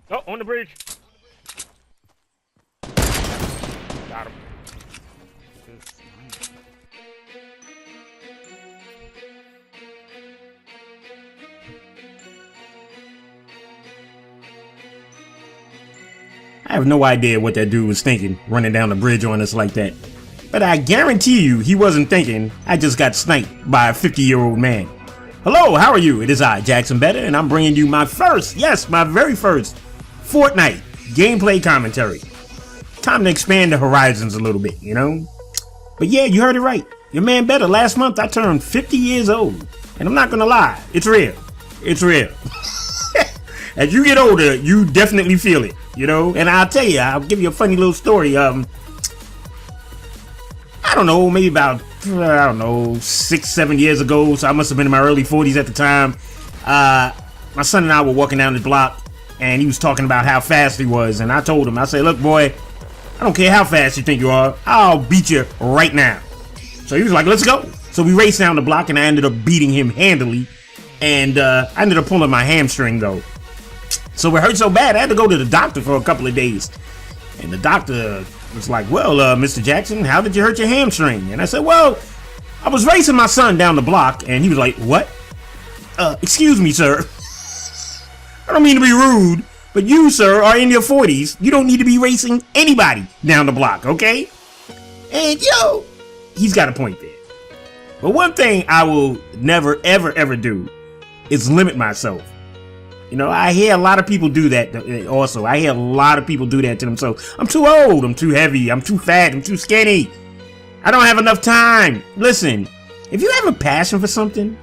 Oh, on the bridge. Got him. I have no idea what that dude was thinking, running down the bridge on us like that. But I guarantee you he wasn't thinking I just got sniped by a 50-year-old man. Hello, how are you? It is I, JacksonBetta, and I'm bringing you my first, yes, my very first Fortnite gameplay commentary. Time to expand the horizons a little bit, you know? But yeah, you heard it right. Your man Betta, last month I turned 50 years old. And I'm not gonna lie, it's real. It's real. As you get older, you definitely feel it, you know? And I'll tell you, I'll give you a funny little story. I don't know, maybe about, 6-7 years ago, so I must have been in my early 40s at the time. My son and I were walking down the block, and he was talking about how fast he was, and I told him, I said, look, boy, I don't care how fast you think you are, I'll beat you right now. So he was like, let's go. So we raced down the block, and I ended up beating him handily, and I ended up pulling my hamstring, though. So it hurt so bad, I had to go to the doctor for a couple of days. And the doctor was like, well, Mr. Jackson, how did you hurt your hamstring? And I said, well, I was racing my son down the block. And he was like, what? Excuse me, sir. I don't mean to be rude, but you, sir, are in your 40s. You don't need to be racing anybody down the block, okay? And, yo, he's got a point there. But one thing I will never, ever, ever do is limit myself. You know, I hear a lot of people do that also. I hear a lot of people do that to themselves. I'm too old, I'm too heavy, I'm too fat, I'm too skinny. I don't have enough time. Listen, if you have a passion for something,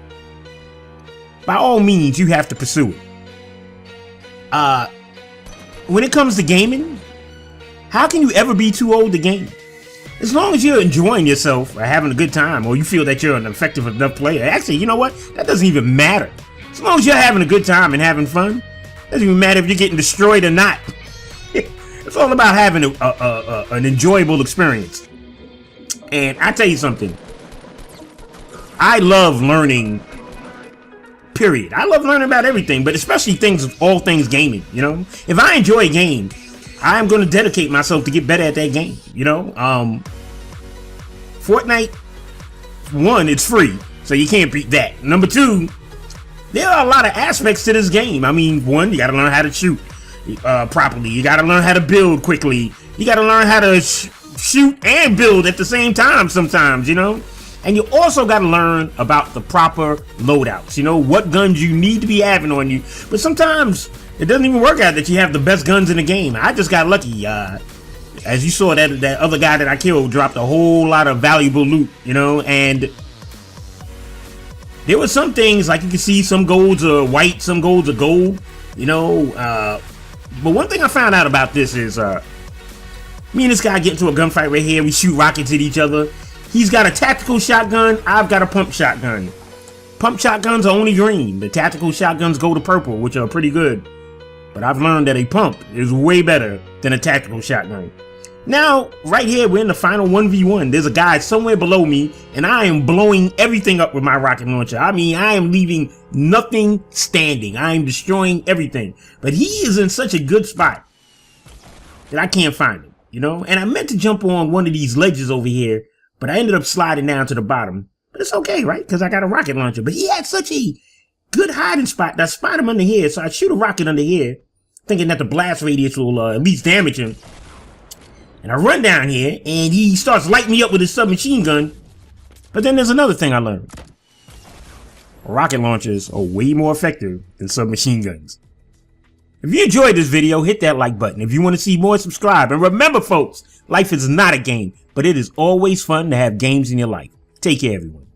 by all means, you have to pursue it. When it comes to gaming, how can you ever be too old to game? As long as you're enjoying yourself or having a good time, or you feel that you're an effective enough player. Actually, you know what? That doesn't even matter. As long as you're having a good time and having fun, it doesn't even matter if you're getting destroyed or not. It's all about having an enjoyable experience. And I tell you something, I love learning, period. I love learning about everything, but especially all things gaming, you know? If I enjoy a game, I'm going to dedicate myself to get better at that game, you know? Fortnite, one, it's free, so you can't beat that. Number two, there are a lot of aspects to this game. I mean, one, you got to learn how to shoot properly. You got to learn how to build quickly. You got to learn how to shoot and build at the same time sometimes, you know? And you also got to learn about the proper loadouts, you know, what guns you need to be having on you. But sometimes it doesn't even work out that you have the best guns in the game. I just got lucky. As you saw, that other guy that I killed dropped a whole lot of valuable loot, you know, and there were some things, like you can see, some golds are white, some golds are gold, you know. But one thing I found out about this is, me and this guy get into a gunfight right here. We shoot rockets at each other. He's got a tactical shotgun. I've got a pump shotgun. Pump shotguns are only green. The tactical shotguns go to purple, which are pretty good. But I've learned that a pump is way better than a tactical shotgun. Now, right here, we're in the final 1v1. There's a guy somewhere below me, and I am blowing everything up with my rocket launcher. I mean, I am leaving nothing standing. I am destroying everything. But he is in such a good spot that I can't find him, you know? And I meant to jump on one of these ledges over here, but I ended up sliding down to the bottom. But it's okay, right? Because I got a rocket launcher. But he had such a good hiding spot that I spot him under here. So I shoot a rocket under here, thinking that the blast radius will at least damage him. And I run down here, and he starts lighting me up with his submachine gun. But then there's another thing I learned. Rocket launchers are way more effective than submachine guns. If you enjoyed this video, hit that like button. If you want to see more, subscribe. And remember, folks, life is not a game, but it is always fun to have games in your life. Take care, everyone.